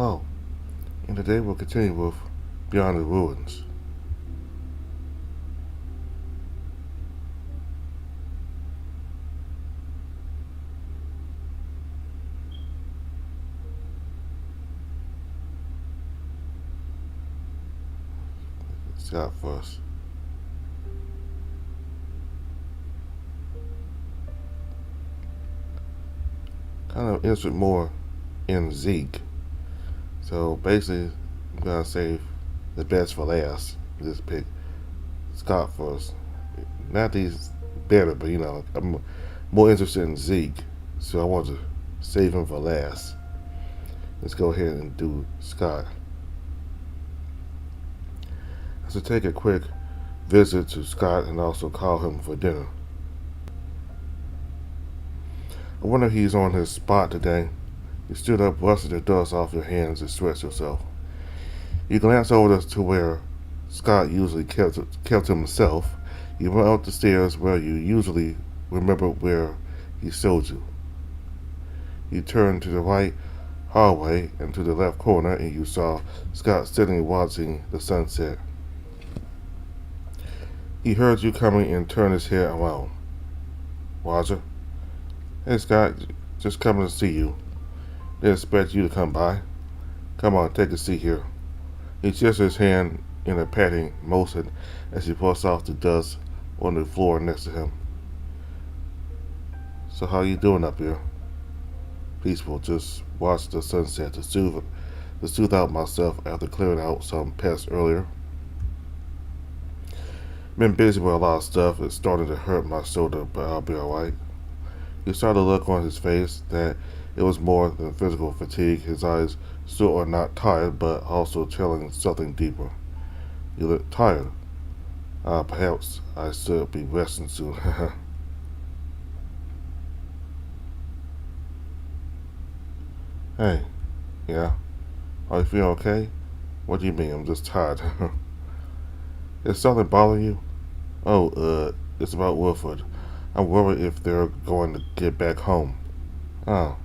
Hello, and today we'll continue with Beyond the Ruins. Scott first. Kind of interested more in Zeke. So basically, I'm gonna save the best for last. Just pick Scott first. Not these better, but I'm more interested in Zeke. So I want to save him for last. Let's go ahead and do Scott. So take a quick visit to Scott and also call him for dinner. I wonder if he's on his spot today. You stood up, brushed the dust off your hands, and stretched yourself. You glance over to where Scott usually kept himself. You went up the stairs where you usually remember where he showed you. You turned to the right hallway and to the left corner, and you saw Scott sitting watching the sunset. He heard you coming and turned his head around. Roger. Hey, Scott, just coming to see you. Didn't expect you to come by. Come on, take a seat here. He gestured his hand in a patting motion as he brushed off the dust on the floor next to him. So how you doing up here? Peaceful, just watched the sunset to soothe out myself after clearing out some pests earlier. Been busy with a lot of stuff. It's starting to hurt my shoulder, but I'll be alright. You saw the look on his face that it was more than physical fatigue. His eyes still are not tired, but also telling something deeper. You look tired. Perhaps I should be resting soon. Hey, yeah? Are you feeling okay? What do you mean? I'm just tired. Is something bothering you? Oh, it's about Wilford. I'm worried if they're going to get back home. Oh.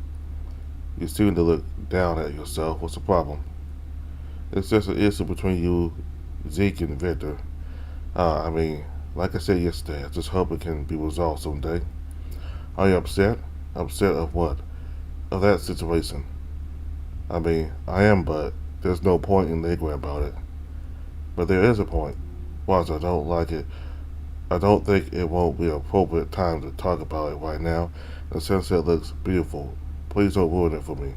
You seem to look down at yourself. What's the problem? It's just an issue between you, Zeke and Victor. Like I said yesterday, I just hope it can be resolved someday. Are you upset? Upset of what? Of that situation. I am, but there's no point in lingering about it. But there is a point. Whilst I don't like it, I don't think it won't be an appropriate time to talk about it right now. The sunset looks beautiful. Please don't ruin it for me.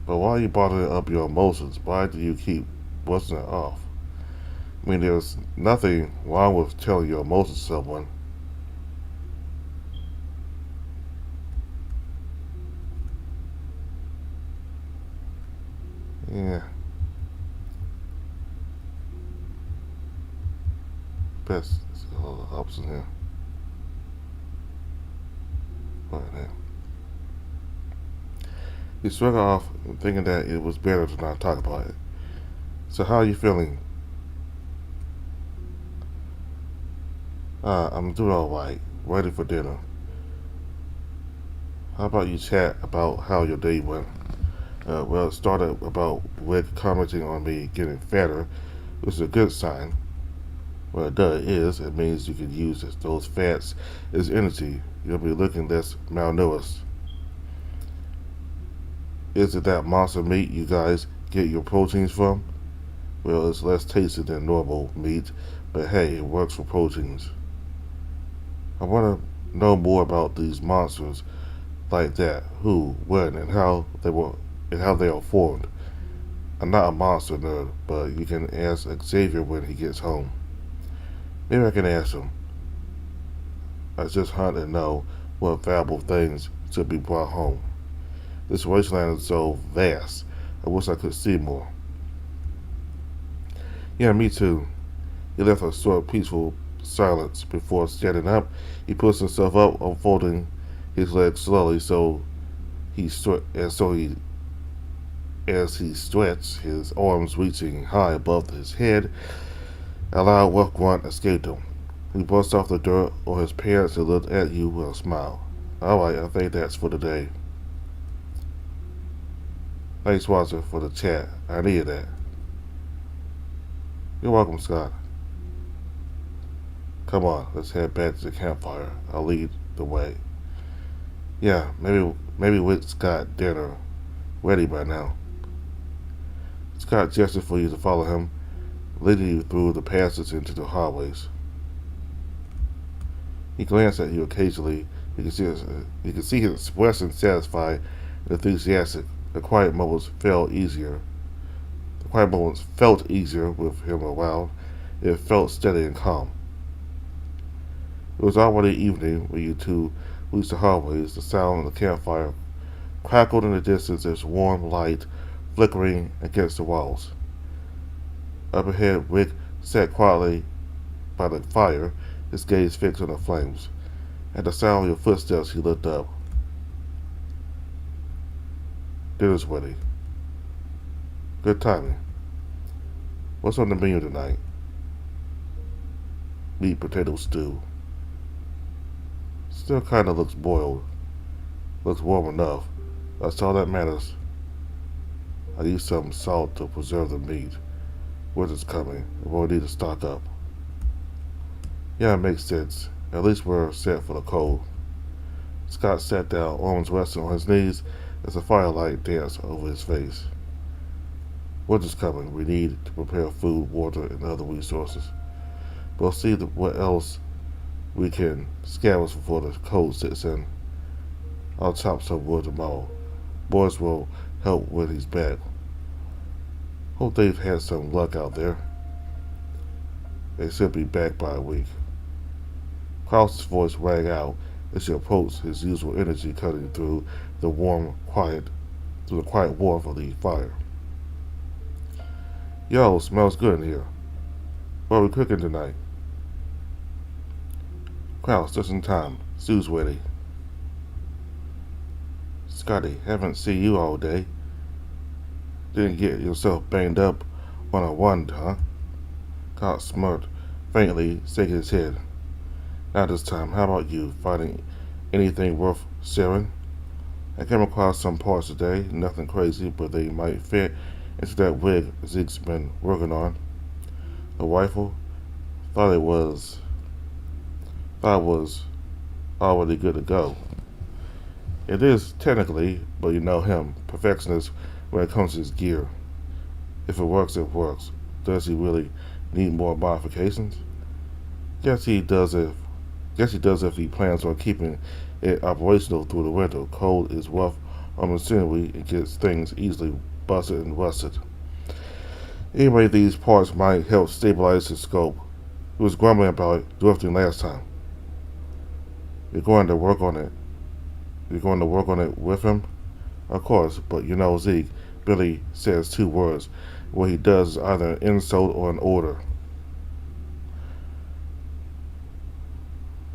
But why are you bottling up your emotions? Why do you keep brushing it off? There's nothing wrong with telling your emotions to someone. Yeah. Best helps in here. Right now. You struck off thinking that it was better to not talk about it. So how are you feeling? I'm doing alright. Ready for dinner. How about you chat about how your day went? Well, it started about Rick commenting on me getting fatter, which is a good sign. Well, it means you can use those fats as energy. You'll be looking less malnourished. Is it that monster meat you guys get your proteins from? Well, it's less tasty than normal meat, but hey, it works for proteins. I want to know more about these monsters like that. Who, when, and how they are formed. I'm not a monster nerd, but you can ask Xavier when he gets home. Maybe I can ask him. I just hunt and know what valuable things should be brought home. This wasteland is so vast. I wish I could see more. Yeah, me too. He left a short, peaceful silence before standing up. He pushed himself up, unfolding his legs slowly, as he stretched, his arms reaching high above his head. A loud rough grunt escaped him. He brushed off the dirt on his pants and looked at you with a smile. Alright, I think that's for today. Thanks, Walter, for the chat. I needed that. You're welcome, Scott. Come on, let's head back to the campfire. I'll lead the way. Yeah, maybe Wick's got dinner ready by now. Scott gestured for you to follow him, leading you through the passages into the hallways. He glanced at you occasionally. You could see his expression satisfied and enthusiastic. The quiet moments felt easier. The quiet moments felt easier with him around. It felt steady and calm. It was already evening when you two reached the hallways. The sound of the campfire crackled in the distance as warm light flickering against the walls. Up ahead, Rick sat quietly by the fire, his gaze fixed on the flames. At the sound of your footsteps, he looked up. Dinner's ready. Good timing. What's on the menu tonight? Meat potato stew. Still kinda looks boiled. Looks warm enough. That's all that matters. I need some salt to preserve the meat. Winter's coming. We'll need to stock up. Yeah, it makes sense. At least we're set for the cold. Scott sat down, arms resting on his knees as the firelight danced over his face. Winter's coming. We need to prepare food, water, and other resources. We'll see what else we can scavenge before the cold sets in. I'll chop some wood tomorrow. Boys will help when he's back. Hope they've had some luck out there. They should be back by a week. Klaus's voice rang out as he approached, his usual energy cutting through the quiet warmth of the fire. Yo, smells good in here. What are we cooking tonight? Klaus, just in time. Stew's ready. Scotty, haven't seen you all day. Didn't get yourself banged up on a wand, huh? Klaus smirked faintly, shaking his head. Not this time. How about you? Finding anything worth sharing? I came across some parts today. Nothing crazy, but they might fit into that wig Zeke's been working on. A rifle? Thought it was already good to go. It is technically, but you know him, perfectionist when it comes to his gear. If it works, it works. Does he really need more modifications? Guess he does if he plans on keeping it operational through the winter. Cold is rough on machinery and gets things easily busted and rusted. Anyway, these parts might help stabilize his scope. He was grumbling about it drifting last time. You're going to work on it. You're going to work on it with him? Of course, but you know Zeke barely says two words. What he does is either an insult or an order.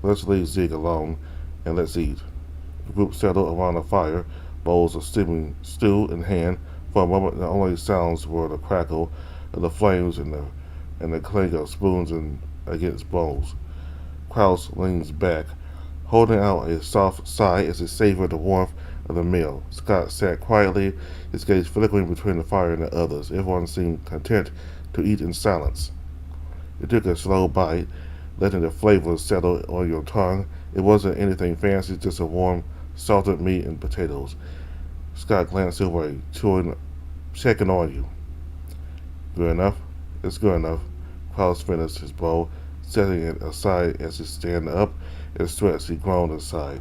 Let's leave Zeke alone and let's eat. The group settled around the fire, bowls of steaming stew in hand. For a moment, the only sounds were the crackle of the flames and the clink of spoons against bowls. Klaus leans back, holding out a soft sigh as he savored the warmth of the meal. Scott sat quietly, his gaze flickering between the fire and the others. Everyone seemed content to eat in silence. You took a slow bite, letting the flavors settle on your tongue. It wasn't anything fancy, just a warm, salted meat and potatoes. Scott glanced away, checking on you. Good enough? It's good enough. Klaus finished his bowl, setting it aside as he stand up and stretched. He groaned aside.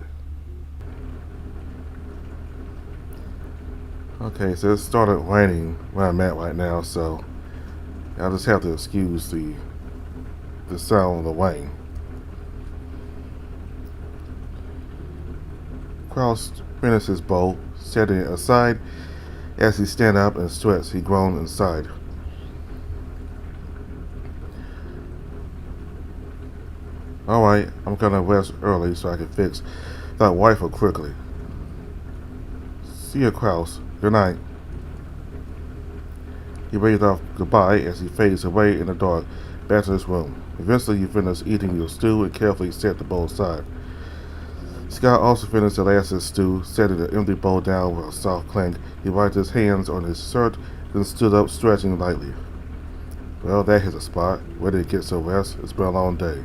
Okay, so it started raining where I'm at right now, so I'll just have to excuse the sound of the rain. Klaus finished his bowl, setting it aside. As he stand up and stretched, he groaned inside. Alright, I'm gonna rest early so I can fix that rifle quickly. See you, Klaus. Good night. He waved off goodbye as he fades away in the dark back to his room. Eventually, you finish eating your stew and carefully set the bowl aside. Scott also finished the last of his stew, setting the empty bowl down with a soft clink. He wiped his hands on his shirt, then stood up, stretching lightly. Well, that hit a spot. Where did you get some rest? It's been a long day.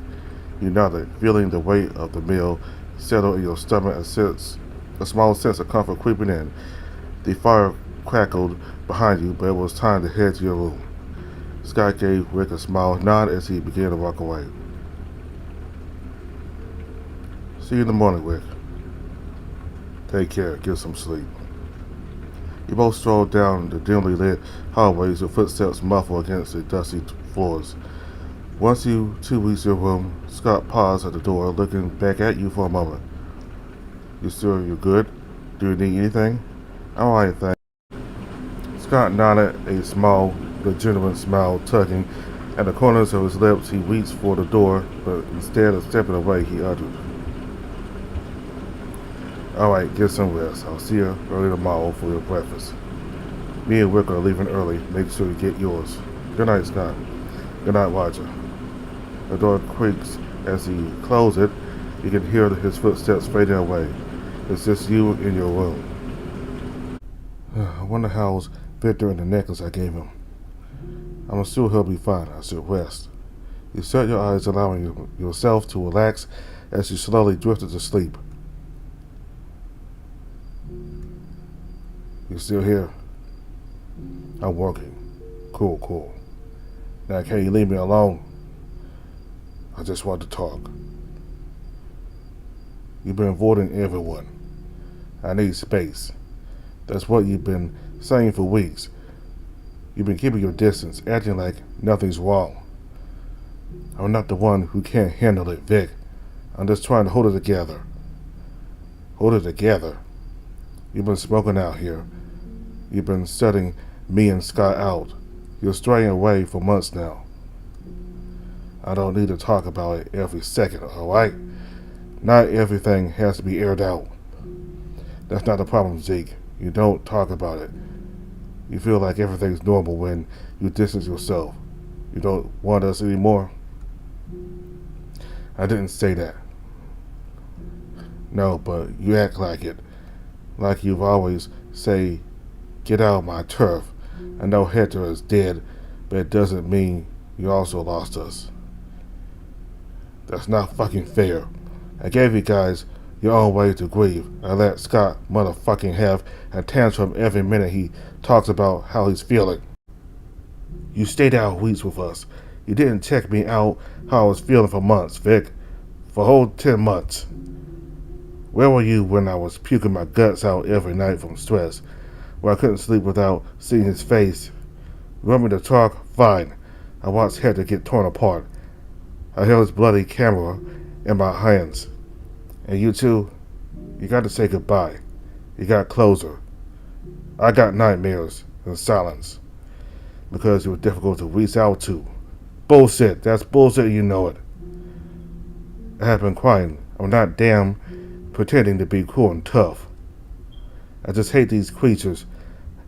You nodded, feeling the weight of the meal settle in your stomach, a small sense of comfort creeping in. The fire crackled behind you, but it was time to head to your room. Scott gave Rick a small nod as he began to walk away. See you in the morning, Rick. Take care. Get some sleep. You both strolled down the dimly lit hallways, your footsteps muffled against the dusty floors. Once you two reached your room, Scott paused at the door, looking back at you for a moment. You sure you're good? Do you need anything? I'm alright, thanks. Scott nodded, a small, legitimate smile tugging at the corners of his lips. He reached for the door, but instead of stepping away, he uttered, Alright, get some rest. I'll see you early tomorrow for your breakfast. Me and Rick are leaving early. Make sure you get yours. Good night, Scott. Good night, Roger. The door creaks as he closes it. You can hear his footsteps fading away. It's just you in your room. I wonder how's Victor and the necklace I gave him. I'm sure he'll be fine. I should rest. You shut your eyes, allowing yourself to relax as you slowly drifted to sleep. You still here? I'm working. Cool. Now can you leave me alone? I just want to talk. You've been avoiding everyone. I need space. That's what you've been saying for weeks. You've been keeping your distance, acting like nothing's wrong. I'm not the one who can't handle it, Vic. I'm just trying to hold it together. Hold it together? You've been smoking out here. You've been shutting me and Scott out. You're straying away for months now. I don't need to talk about it every second, alright? Not everything has to be aired out. That's not the problem, Zeke. You don't talk about it. You feel like everything's normal when you distance yourself. You don't want us anymore? I didn't say that. No, but you act like it. Like you've always say, get out of my turf. I know Hector is dead, but it doesn't mean you also lost us. That's not fucking fair. I gave you guys your own way to grieve. I let Scott motherfucking have a tantrum every minute he talks about how he's feeling. You stayed out weeks with us. You didn't check me out how I was feeling for months, Vic. For a whole 10 months. Where were you when I was puking my guts out every night from stress? Where I couldn't sleep without seeing his face? You want me to talk? Fine. I watched Hector get torn apart. I held his bloody camera in my hands. And you two, you got to say goodbye. You got closer. I got nightmares and silence. Because you were difficult to reach out to. Bullshit. That's bullshit, you know it. I have been crying. I'm not damn pretending to be cool and tough. I just hate these creatures.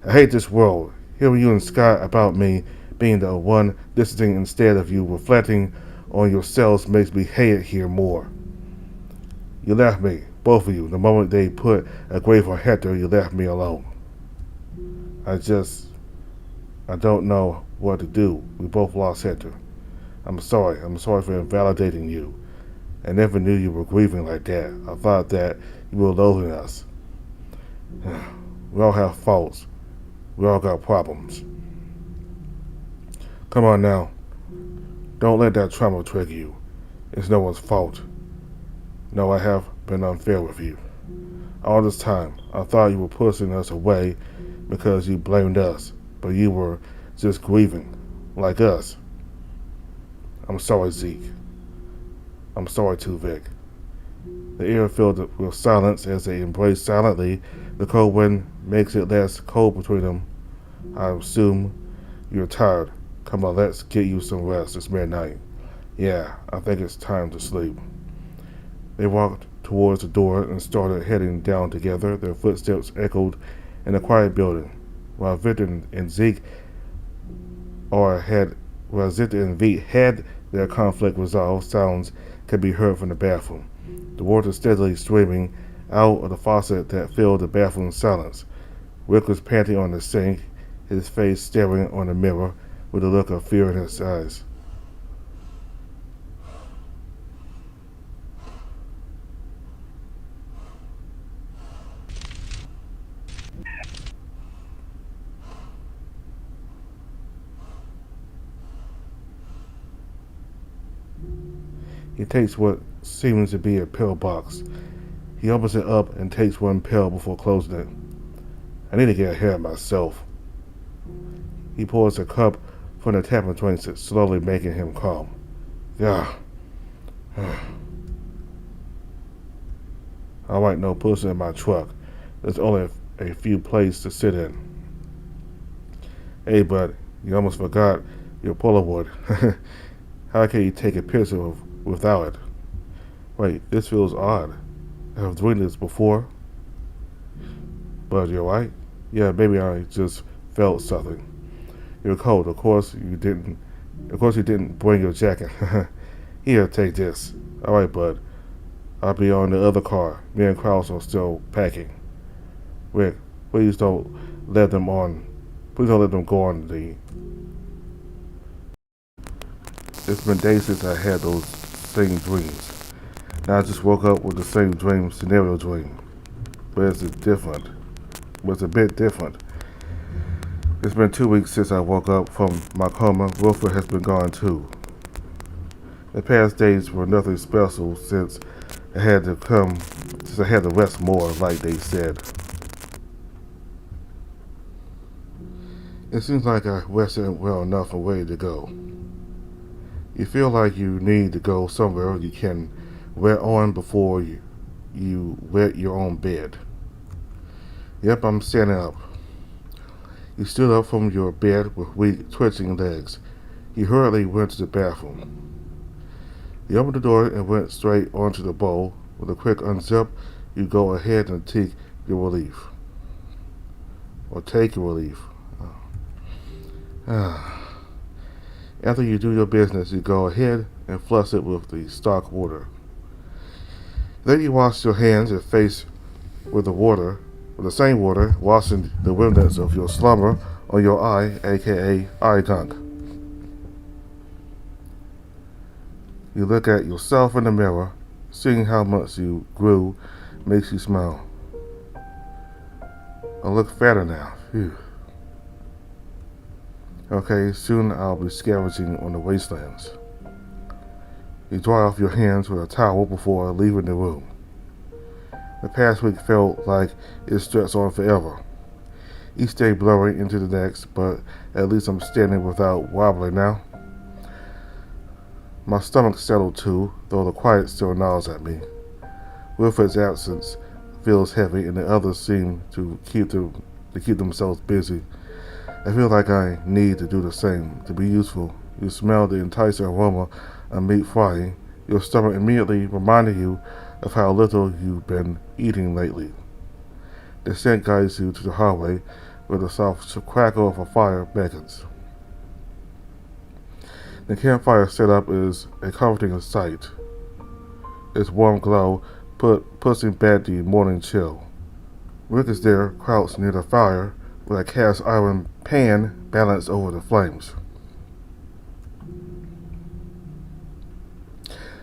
I hate this world. Hearing you and Scott about me being the one distancing instead of you reflecting on yourselves makes me hate it here more. You left me, both of you. The moment they put a grave on Hector, you left me alone. I don't know what to do. We both lost Hector. I'm sorry. I'm sorry for invalidating you. I never knew you were grieving like that. I thought that you were loathing us. We all have faults. We all got problems. Come on now. Don't let that trauma trigger you. It's no one's fault. No, I have been unfair with you. All this time, I thought you were pushing us away because you blamed us, but you were just grieving, like us. I'm sorry, Zeke. I'm sorry too, Vic. The air filled with silence as they embraced silently. The cold wind makes it less cold between them. I assume you're tired. Come on, let's get you some rest. It's midnight. Yeah, I think it's time to sleep. They walked towards the door and started heading down together. Their footsteps echoed in the quiet building. While Victor and Zeke had their conflict resolved, sounds could be heard from the bathroom. the water steadily streaming out of the faucet that filled the bathroom silence. Rick was panting on the sink, his face staring on the mirror with a look of fear in his eyes. He takes what seems to be a pill box. He opens it up and takes one pill before closing it. I need to get ahead of myself. He pours a cup from the tap and drinks it, slowly making him calm. Yeah. Alright, no pussy in my truck. There's only a few places to sit in. Hey, bud, you almost forgot your Polaroid. How can you take a picture without it? Wait, this feels odd. I've doing this before. But you're right. Yeah, maybe I just felt something. You're cold. Of course you didn't bring your jacket. Here, take this. All right, bud. I'll be on the other car. Me and Kraus are still packing. Rick, please don't let them on. Please don't let them go on the. It's been days since I had those same dreams. Now I just woke up with the same scenario dream. But it's different. But it's a bit different. It's been 2 weeks since I woke up from my coma. Wilfred has been gone too. The past days were nothing special since I had to rest more, like they said. It seems like I rested well enough and ready to go. You feel like you need to go somewhere you can wet on before you wet your own bed. Yep, I'm standing up. You stood up from your bed with weak, twitching legs. You hurriedly went to the bathroom. You opened the door and went straight onto the bowl. With a quick unzip, you go ahead and take your relief. Or take your relief. After you do your business, you go ahead and flush it with the stock water. Then you wash your hands and face with the same water, washing the remnants of your slumber on your eye, aka eye gunk. You look at yourself in the mirror, seeing how much you grew makes you smile. I look fatter now. Phew. Okay, soon I'll be scavenging on the wastelands. You dry off your hands with a towel before leaving the room. The past week felt like it stretched on forever. Each day blurring into the next, but at least I'm standing without wobbling now. My stomach settled too, though the quiet still gnaws at me. Wilfred's absence feels heavy, and the others seem to keep themselves busy. I feel like I need to do the same, to be useful. You smell the enticing aroma of meat frying, your stomach immediately reminding you of how little you've been eating lately. The scent guides you to the hallway where the soft crackle of a fire beckons. The campfire setup is a comforting sight. Its warm glow pushing back the morning chill. Rick is there, crouched near the fire, with a cast iron pan balanced over the flames.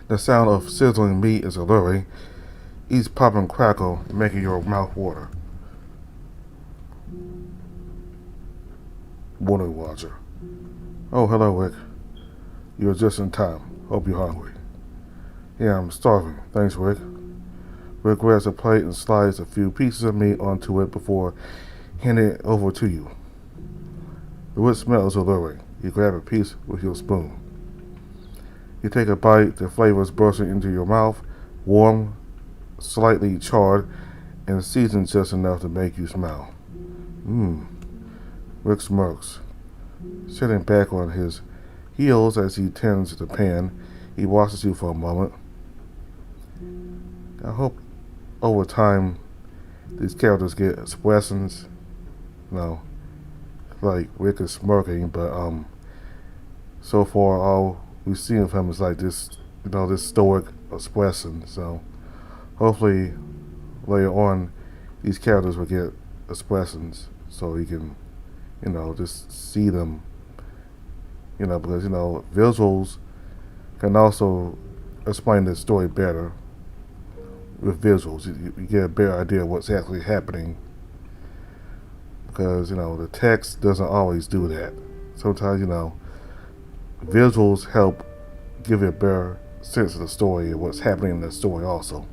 The sound of sizzling meat is alluring, each pop and crackle making your mouth water. Morning watcher. Oh, hello, Rick. You're just in time. Hope you're hungry. Yeah, I'm starving. Thanks, Rick. Rick grabs a plate and slides a few pieces of meat onto it before handing it over to you. The wood smells alluring. You grab a piece with your spoon. You take a bite, the flavors bursting into your mouth, warm, slightly charred, and seasoned just enough to make you smile. Rick smirks. Sitting back on his heels as he tends the pan, he watches you for a moment. I hope over time these characters get expressions. No, like Rick is smirking, but so far all we've seen of him is like this, this stoic expression. So Hopefully, later on, these characters will get expressions so you can, just see them. Because visuals can also explain the story better with visuals. You get a better idea of what's actually happening because the text doesn't always do that. Sometimes visuals help give you a better sense of the story and what's happening in the story also.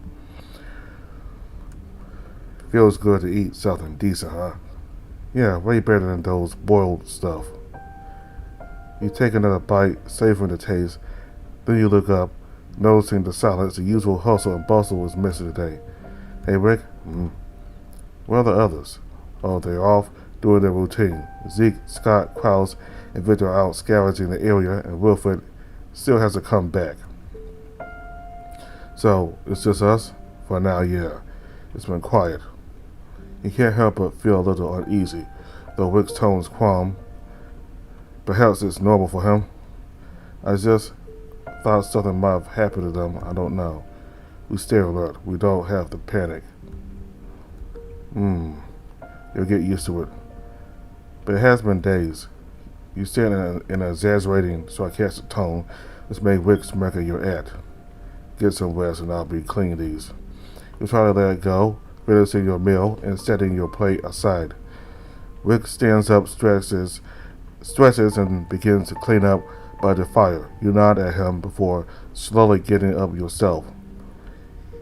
Feels good to eat something decent, huh? Yeah, way better than those boiled stuff. You take another bite, savoring the taste, then you look up, noticing the silence. The usual hustle and bustle is missing today. Hey, Rick? Where are the others? Oh, they're off doing their routine. Zeke, Scott, Krause, and Victor are out scavenging the area, and Wilfred still has to come back. So, it's just us? For now, yeah. It's been quiet. You can't help but feel a little uneasy, though Rick's tone's calm. Perhaps it's normal for him. I just thought something might have happened to them. I don't know. We stay alert. We don't have to panic. You'll get used to it. But it has been days. You said in an exaggerating, sarcastic tone, which made Rick smirk at your at. Get some rest and I'll be cleaning these. You try to let it go, finishing your meal and setting your plate aside. Rick stands up, stretches and begins to clean up by the fire. You nod at him before slowly getting up yourself.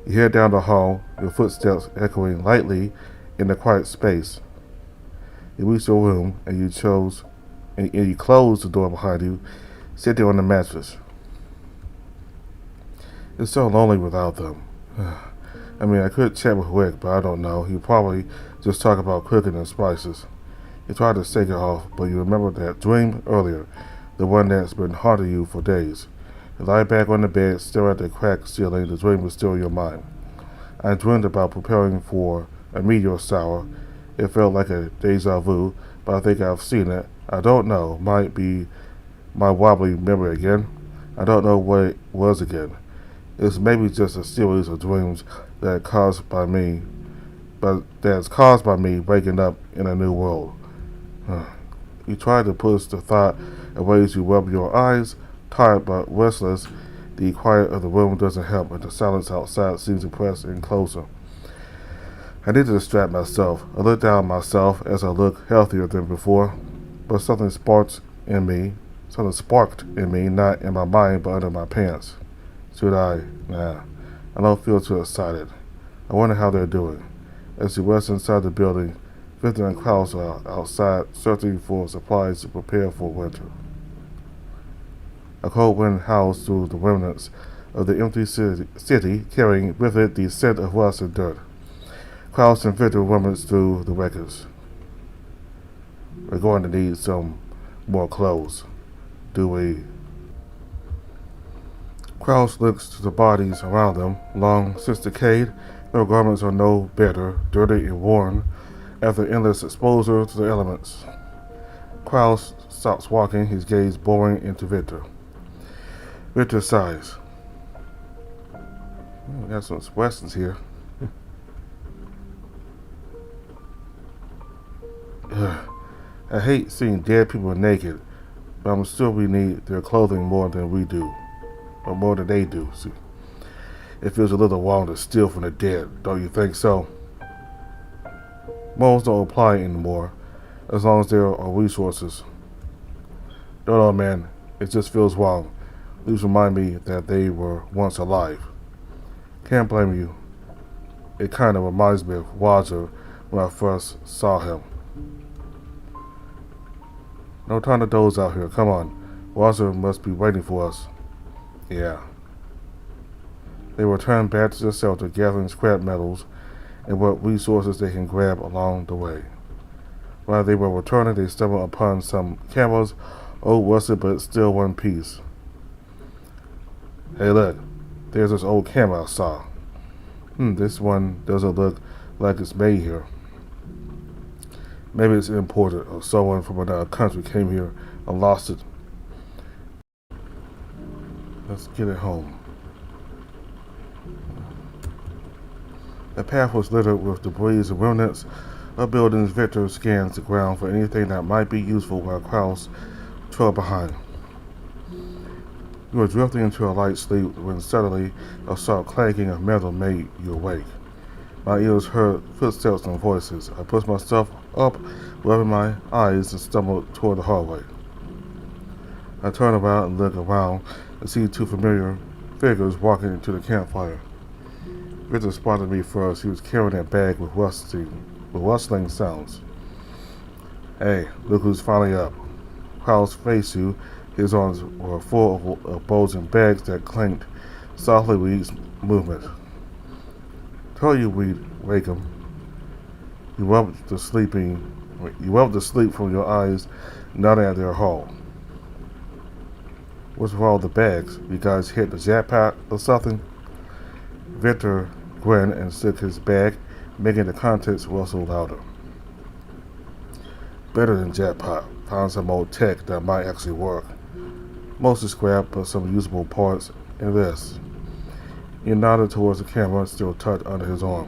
You head down the hall, your footsteps echoing lightly in the quiet space. You reach your room and you close the door behind you, sitting on the mattress. It's so lonely without them. I could chat with Rick, but I don't know. He'll probably just talk about cooking and spices. You try to shake it off, but you remember that dream earlier, the one that's been haunting you for days. You lie back on the bed, stare at the cracked ceiling. The dream is still in your mind. I dreamed about preparing for a meteor shower. It felt like a deja vu, but I think I've seen it. I don't know. Might be my wobbly memory again. I don't know what it was again. It's maybe just a series of dreams that's caused by me waking up in a new world. You try to push the thought away as you rub your eyes, tired but restless. The quiet of the room doesn't help, and the silence outside seems to press in closer. I need to distract myself. I look down at myself as I look healthier than before, but something sparked in me, not in my mind but under my pants. Should I? Nah. I don't feel too excited. I wonder how they're doing. As you rest inside the building, Victor and Krause are outside searching for supplies to prepare for winter. A cold wind howls through the remnants of the empty city, carrying with it the scent of rust and dirt. Krause and Victor rummage through the wreckage. We're going to need some more clothes. Do we? Krause looks to the bodies around them, long since decayed. Their garments are no better, dirty and worn, after endless exposure to the elements. Krause stops walking, his gaze boring into Victor. Victor sighs. We got some expressions here. I hate seeing dead people naked, but I'm sure we need their clothing more than we do. Or more than they do. See, it feels a little wrong to steal from the dead, don't you think so? Morals don't apply anymore, as long as there are resources. No, man, it just feels wrong. These remind me that they were once alive. Can't blame you. It kind of reminds me of Roger when I first saw him. No time to doze out here, come on. Roger must be waiting for us. Yeah. They return back to the shelter, gathering scrap metals and what resources they can grab along the way. While they were returning, they stumbled upon some cameras, old rusted but still one piece. Hey, look, there's this old camera I saw. This one doesn't look like it's made here. Maybe it's imported, or someone from another country came here and lost it. Let's get it home. The path was littered with debris and remnants of buildings. Victor scans the ground for anything that might be useful while Kraus trailed behind. You were drifting into a light sleep when suddenly a sharp clanking of metal made you awake. My ears heard footsteps and voices. I pushed myself up, rubbing my eyes, and stumbled toward the hallway. I turned around and looked around to see two familiar figures walking into the campfire. Victor spotted me first. He was carrying a bag with rustling sounds. Hey, look who's finally up. Kraus faced you. His arms were full of bulging bags that clanked softly with each movement. Told you we'd wake him. You rubbed the sleep from your eyes, nodding at their haul. What's with all the bags? You guys hit the jackpot or something? Victor grinned and shook his bag, making the contents rustle louder. Better than jackpot. Found some old tech that might actually work. Mostly scrap, but some usable parts in this. He nodded towards the camera, still tucked under his arm.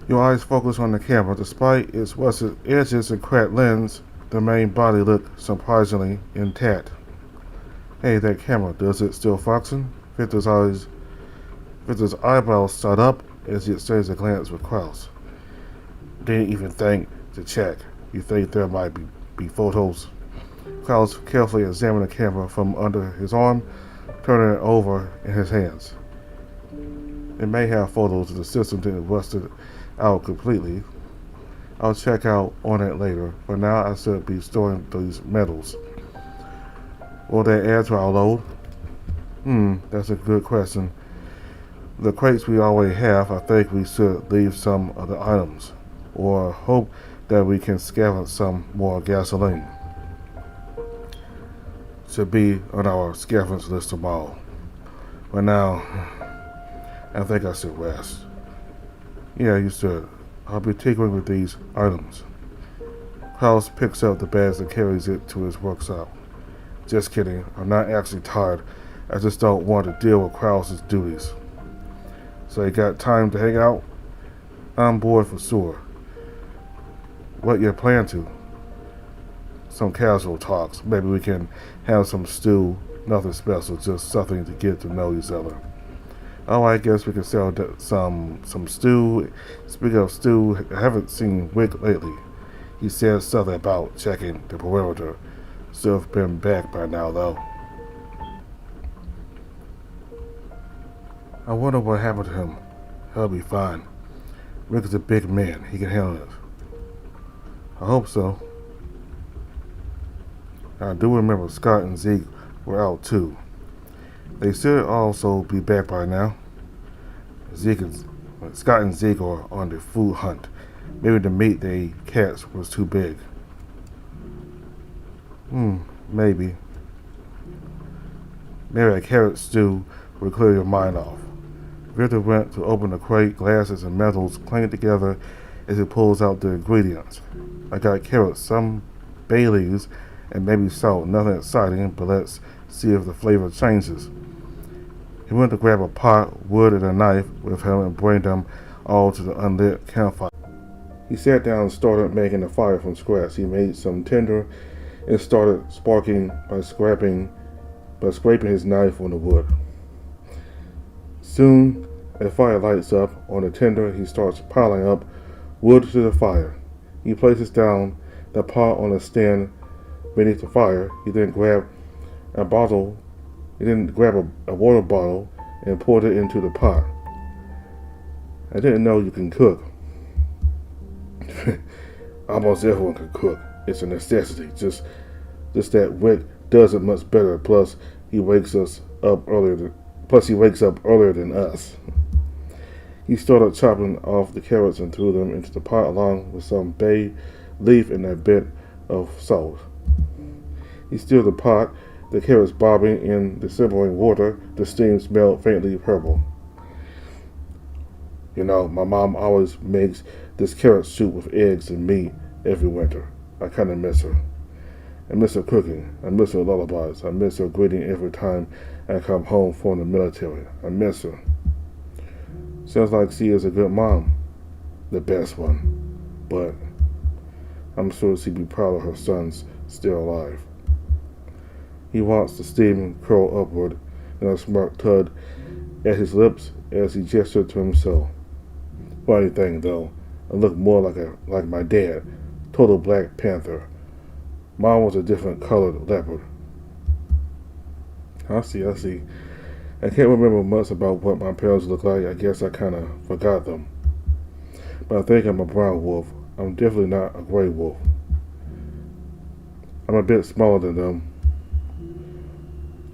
Your eyes focused on the camera. Despite its rusted edges and cracked lens, the main body looked surprisingly intact. Hey, that camera, does it still function? Victor's eyebrows shot up as he exchanged a glance with Kraus. Didn't even think to check. You think there might be photos? Kraus carefully examined the camera from under his arm, turning it over in his hands. It may have photos if the system didn't rust it out completely. I'll check out on it later. For now, I should be storing these medals. Will they add to our load? That's a good question. The crates we already have, I think we should leave some of the items, or hope that we can scavenge some more gasoline. Should be on our scavenge list tomorrow. But now, I think I should rest. Yeah, you should. I'll be tinkering with these items. Kraus picks up the bags and carries it to his workshop. Just kidding. I'm not actually tired. I just don't want to deal with Kraus's duties. So you got time to hang out? I'm bored for sure. What you plan to? Some casual talks. Maybe we can have some stew. Nothing special, just something to get to know each other. Oh, I guess we can sell some stew. Speaking of stew, I haven't seen Wick lately. He said something about checking the perimeter. Should have been back by now, though. I wonder what happened to him. He'll be fine. Rick is a big man. He can handle it. I hope so. I do remember Scott and Zeke were out too. They should also be back by now. Scott and Zeke are on the food hunt. Maybe the meat they catch was too big. Maybe. Maybe a carrot stew will clear your mind off. Victor went to open the crate. Glasses and metals clanged together as he pulls out the ingredients. I got carrots, some bay leaves, and maybe salt. Nothing exciting, but let's see if the flavor changes. He went to grab a pot, wood, and a knife with him and bring them all to the unlit campfire. He sat down and started making a fire from scratch. He made some tinder and started sparking by scraping his knife on the wood. Soon, a fire lights up on the tinder. He starts piling up wood to the fire. He places down the pot on a stand beneath the fire. He then grabbed a water bottle and poured it into the pot. I didn't know you can cook. Almost everyone can cook. It's a necessity. Just that Wick does it much better. Plus, he wakes up earlier than us. He started chopping off the carrots and threw them into the pot along with some bay leaf and a bit of salt. He stirred the pot, the carrots bobbing in the simmering water. The steam smelled faintly purple. You know, my mom always makes this carrot soup with eggs and meat every winter. I kind of miss her. I miss her cooking. I miss her lullabies. I miss her greeting every time I come home from the military. I miss her. Sounds like she is a good mom. The best one. But I'm sure she'd be proud of her son's still alive. He wants the steam curl upward, and a smirk tugged at his lips as he gestured to himself. Funny thing, though, I look more like my dad, total Black Panther. Mom was a different colored leopard. I see. I can't remember much about what my parents looked like. I guess I kind of forgot them. But I think I'm a brown wolf. I'm definitely not a gray wolf. I'm a bit smaller than them.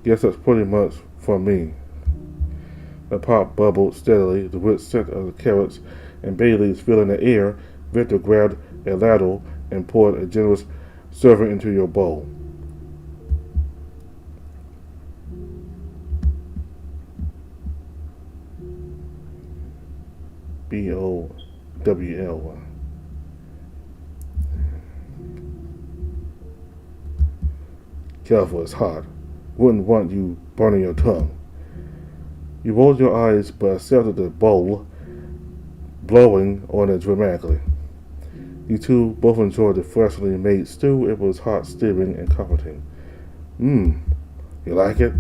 Guess that's pretty much for me. The pot bubbled steadily, the rich scent of the carrots and bay leaves filling the air. Victor grabbed a ladle and poured a generous serving into your bowl. BOWL. Careful, it's hot. Wouldn't want you burning your tongue. You rolled your eyes but accepted the bowl, blowing on it dramatically. You two both enjoyed the freshly made stew. It was hot, steaming, and comforting. You like it?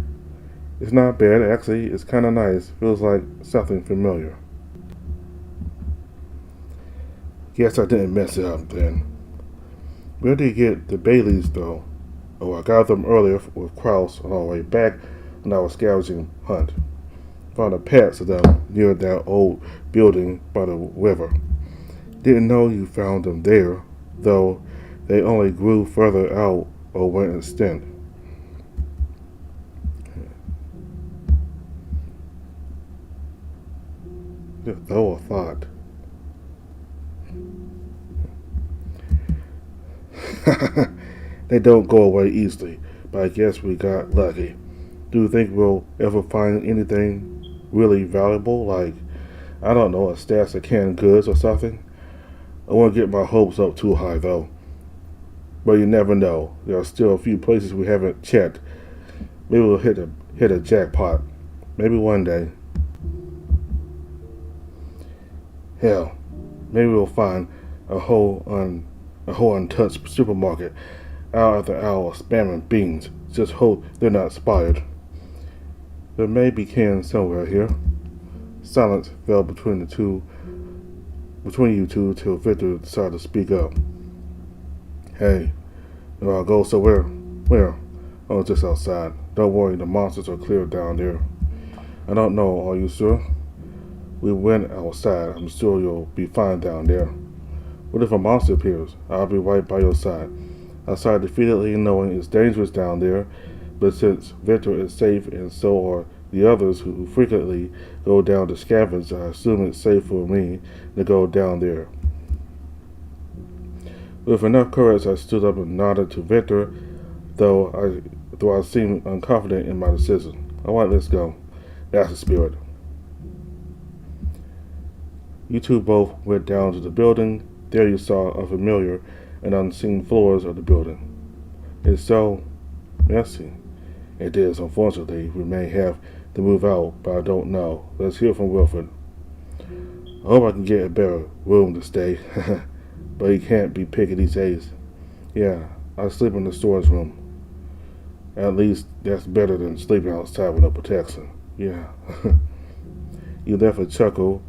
It's not bad, actually. It's kind of nice. Feels like something familiar. Guess I didn't mess it up then. Where did you get the bay leaves, though? Oh, I got them earlier with Kraus on our way back on our scavenging hunt. Found a patch of them near that old building by the river. Didn't know you found them there, though they only grew further out or went extinct. Though a thought. They don't go away easily, but I guess we got lucky. Do you think we'll ever find anything really valuable, like, I don't know, a stash of canned goods or something? I won't get my hopes up too high, though. But you never know. There are still a few places we haven't checked. Maybe we'll hit a jackpot. Maybe one day. Hell, maybe we'll find a whole untouched supermarket hour after hour spamming beans. Just hope they're not expired. There may be cans somewhere here. Silence fell between you two till Victor decided to speak up. Hey, I'll go somewhere. Where? Oh, just outside. Don't worry, the monsters are clear down there. I don't know, are you sure? We went outside. I'm sure you'll be fine down there. What if a monster appears? I'll be right by your side. I sighed defeatedly, knowing it's dangerous down there, but since Victor is safe and so are the others who frequently go down to scavenge, I assume it's safe for me to go down there. With enough courage, I stood up and nodded to Victor, though I seemed unconfident in my decision. All right, let's go. That's the spirit. You two both went down to the building. There you saw unfamiliar and unseen floors of the building. It's so messy. It is, unfortunately. We may have to move out, but I don't know. Let's hear from Wilfred. I hope I can get a better room to stay, but he can't be picky these days. Yeah, I sleep in the storage room. At least that's better than sleeping outside with no protection. Yeah. You left a chuckle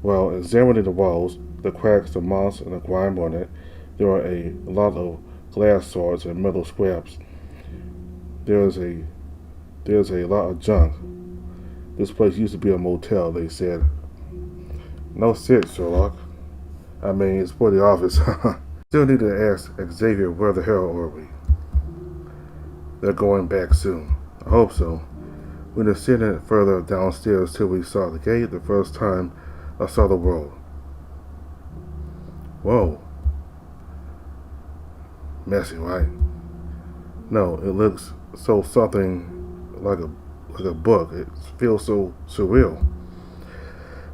while examining the walls, the cracks, the moss, and the grime on it. There are a lot of glass shards and metal scraps. There's a lot of junk. This place used to be a motel, they said. No shit, Sherlock. I mean, it's pretty obvious. Still need to ask Xavier where the hell are we? They're going back soon. I hope so. We descended further downstairs till we saw the gate. The first time I saw the world. Whoa. Messy, right? No, it looks so something like a book. It feels so surreal.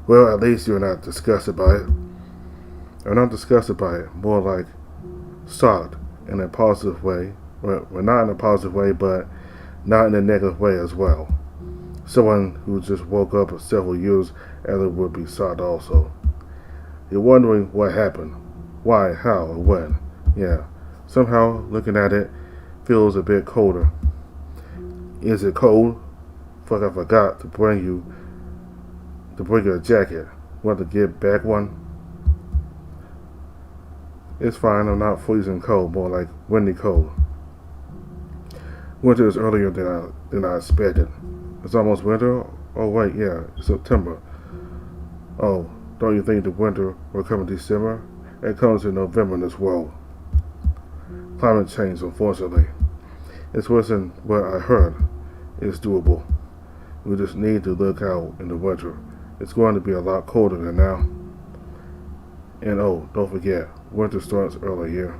Well, at least you're not disgusted by it. I'm not disgusted by it, more like shocked in a positive way. Well, not in a positive way, but not in a negative way as well. Someone who just woke up several years after would be shocked also. You're wondering what happened, why, how, and when. Yeah, somehow looking at it feels a bit colder. Is it cold? Fuck, I forgot to bring you a jacket. Want to get back one? It's fine, I'm not freezing cold, more like windy cold. Winter is earlier than I expected. It's almost winter? Oh wait, yeah, it's September. Oh, don't you think the winter will come in December? It comes in November in this world. Climate change, unfortunately. It's worse than what I heard. It's doable. We just need to look out in the winter. It's going to be a lot colder than now. And oh, don't forget, winter starts early here.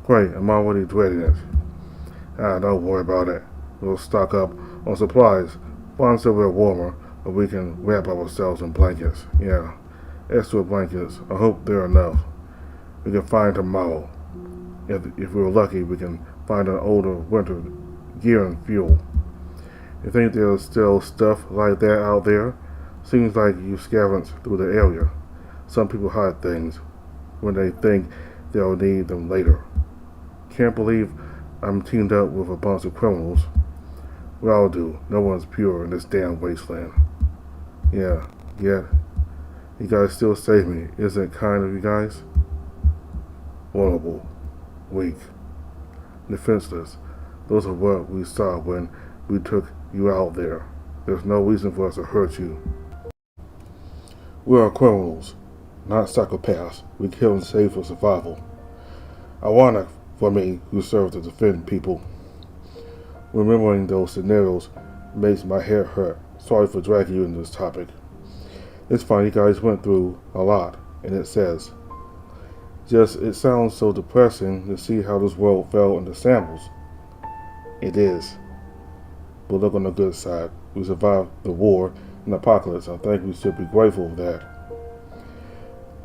Great, I'm already dreading it. Don't worry about it. We'll stock up on supplies, find somewhere warmer, where we can wrap ourselves in blankets. Yeah, extra blankets. I hope there are enough. We can find tomorrow. If we're lucky, we can find an older winter gear and fuel. You think there's still stuff like that out there? Seems like you scavenged through the area. Some people hide things when they think they'll need them later. Can't believe I'm teamed up with a bunch of criminals. We all do. No one's pure in this damn wasteland. Yeah, yet you guys still save me. Isn't it kind of you guys? Vulnerable, weak, defenseless. Those are what we saw when we took you out there. There's no reason for us to hurt you. We are criminals, not psychopaths. We kill and save for survival. Ironic for me, who serve to defend people. Remembering those scenarios makes my head hurt. Sorry for dragging you into this topic. It's fine, you guys went through a lot, and it sounds so depressing to see how this world fell into shambles. It is. But look on the good side. We survived the war and apocalypse. I think we should be grateful for that.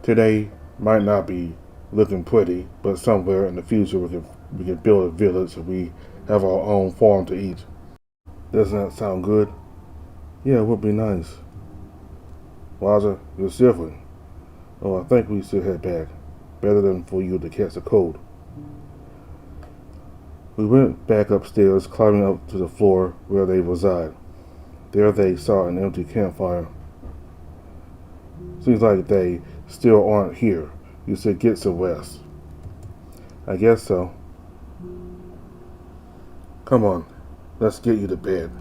Today might not be looking pretty, but somewhere in the future we can build a village and we have our own farm to eat. Doesn't that sound good? Yeah, it would be nice. Roger, you're shivering. Oh, I think we should head back. Better than for you to catch a cold. We went back upstairs, climbing up to the floor where they reside. There they saw an empty campfire. Seems like they still aren't here. You should get some rest. I guess so. Come on, let's get you to bed.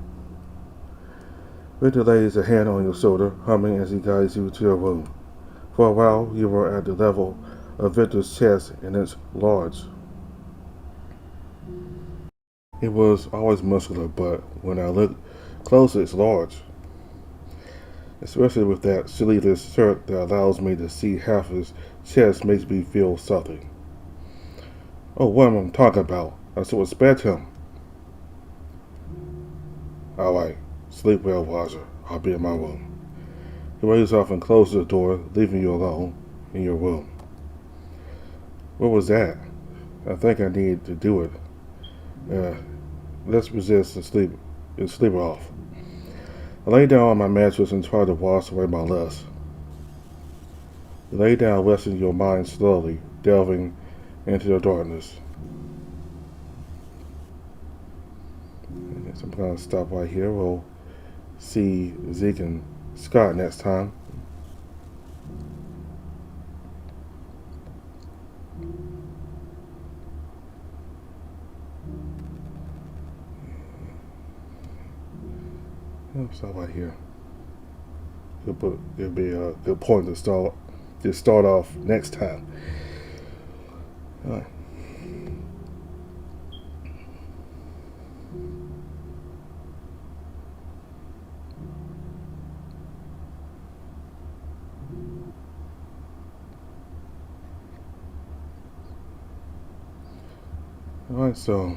Victor lays a hand on your shoulder, humming as he guides you to your room. For a while, you were at the level of Victor's chest, and it's large. It was always muscular, but when I look closer, it's large. Especially with that sleeveless shirt that allows me to see half his chest makes me feel something. Oh, what am I talking about? I should respect him. Alright, sleep well, Roger. I'll be in my room. He raised off and closed the door, leaving you alone in your room. What was that? I think I need to do it. Let's resist and sleep off. I lay down on my mattress and try to wash away my lust. You lay down, resting your mind slowly, delving into the darkness. I guess I'm going to stop right here. We'll see Zeke and Scott next time. Stop right here. It'll be a good point to start off next time. All right. All right, so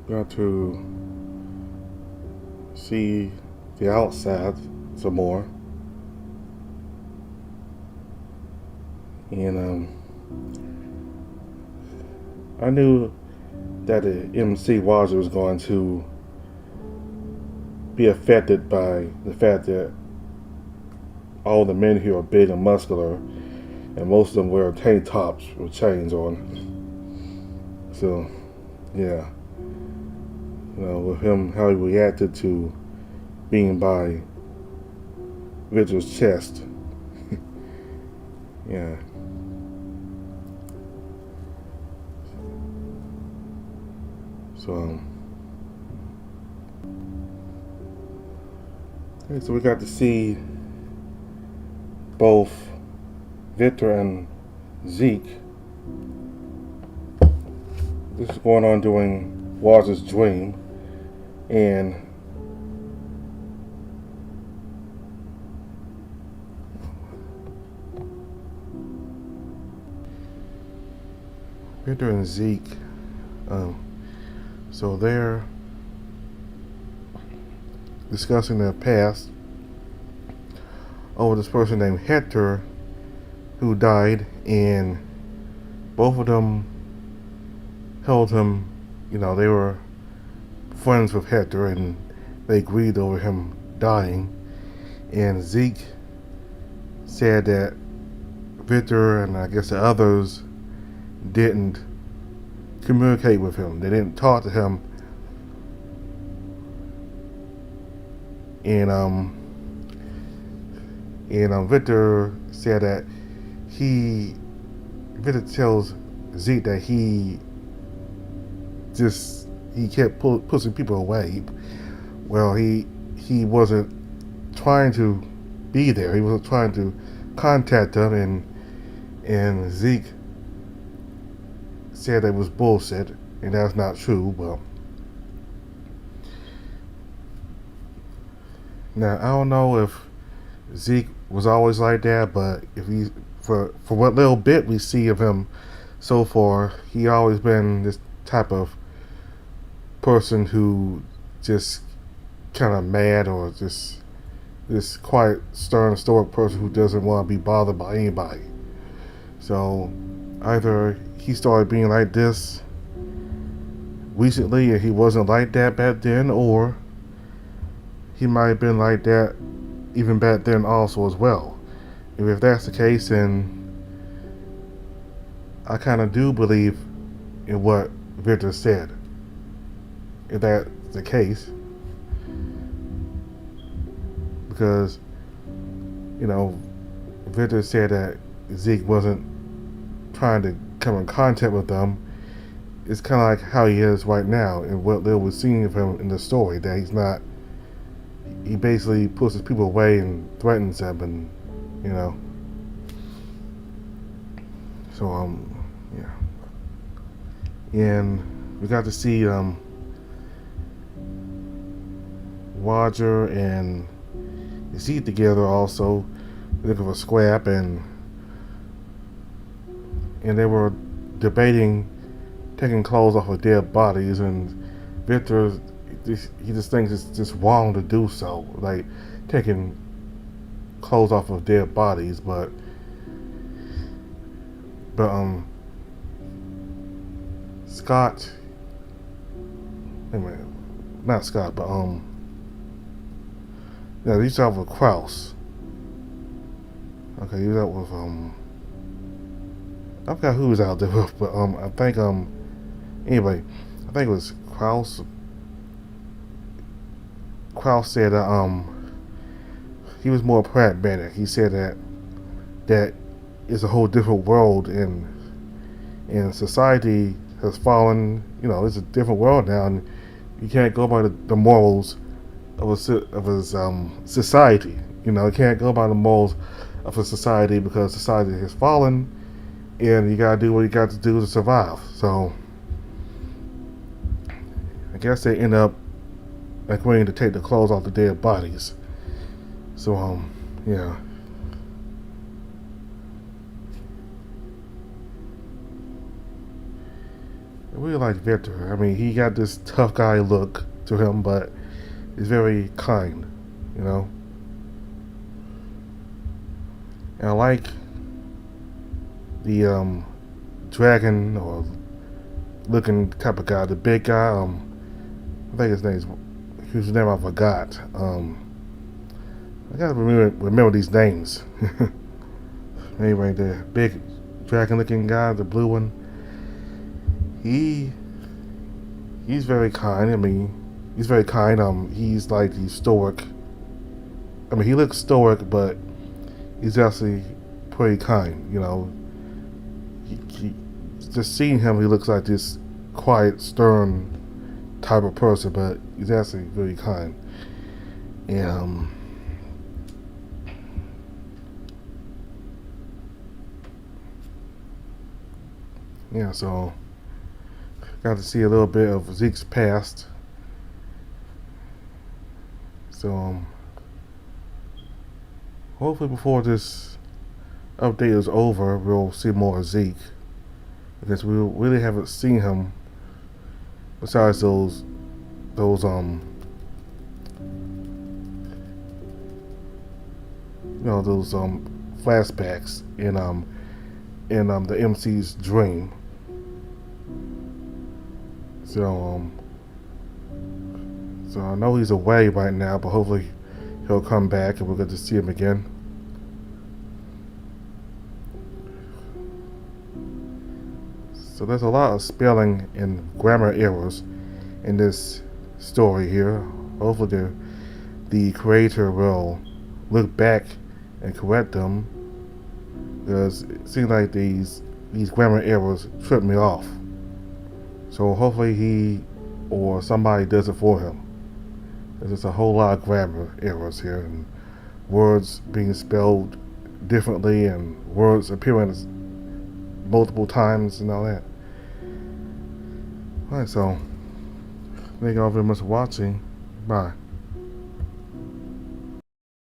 got to see the outside some more, and I knew that the MC Roger was going to be affected by the fact that all the men here are big and muscular, and most of them wear tank tops with chains on. So, yeah, with him, how he reacted to being by Victor's chest. Yeah. So, okay, so we got to see both Victor and Zeke. This is going on during Waz's dream, and Victor and Zeke, so they're discussing their past over this person named Hector who died, and both of them held him, they were friends with Hector and they agreed over him dying. And Zeke said that Victor and I guess the others didn't communicate with him. They didn't talk to him. And Victor said that Victor tells Zeke that he kept pushing people away. Well, he wasn't trying to be there. He wasn't trying to contact them, and Zeke said that was bullshit, and that's not true. Well, now I don't know if Zeke was always like that, but if for what little bit we see of him so far, he always been this type of person who just kind of mad, or just this quiet, stern, stoic person who doesn't want to be bothered by anybody. So either he started being like this recently and he wasn't like that back then, or he might have been like that even back then also as well. And if that's the case, then I kind of do believe in what Victor said. If that's the case, because Victor said that Zeke wasn't trying to come in contact with them. It's kind of like how he is right now, and what Lil was seeing of him in the story, that he's not. He basically pushes people away and threatens them, and So yeah, and we got to see Roger and Zeke together also, looking for scrap, and they were debating taking clothes off of dead bodies, and Victor, he just thinks it's just wrong to do so, like taking clothes off of dead bodies, but Scott, anyway, not Scott, but yeah, he's out with Kraus. Okay, he's out with I forgot who was out there with, but I think anyway, I think it was Kraus. Kraus said that he was more pragmatic. He said that it's a whole different world, and society has fallen. It's a different world now, and you can't go by the morals of his society. You can't go by the morals of a society, because society has fallen, and you gotta do what you got to do to survive. So I guess they end up agreeing to take the clothes off the dead bodies. So yeah. I really like Victor. I mean, he got this tough guy look to him, but he's very kind, And I like the dragon, or looking type of guy, the big guy. I think his name's whose name I forgot. I gotta remember these names. Anyway, the big dragon-looking guy, the blue one. He's very kind. I mean, he's very kind. He's like the stoic. I mean, he looks stoic, but he's actually pretty kind. You know, he just seeing him, he looks like this quiet, stern type of person, but he's actually very kind. And yeah, so got to see a little bit of Zeke's past. So hopefully before this update is over, we'll see more of Zeke, because we really haven't seen him besides those those flashbacks in the MC's dream. So so I know he's away right now, but hopefully he'll come back and we'll get to see him again. So there's a lot of spelling and grammar errors in this story here. Hopefully the creator will look back and correct them, because it seems like these grammar errors trip me off. So hopefully he or somebody does it for him. There's a whole lot of grammar errors here, and words being spelled differently, and words appearing multiple times and all that. Alright, so thank you all very much for watching. Bye.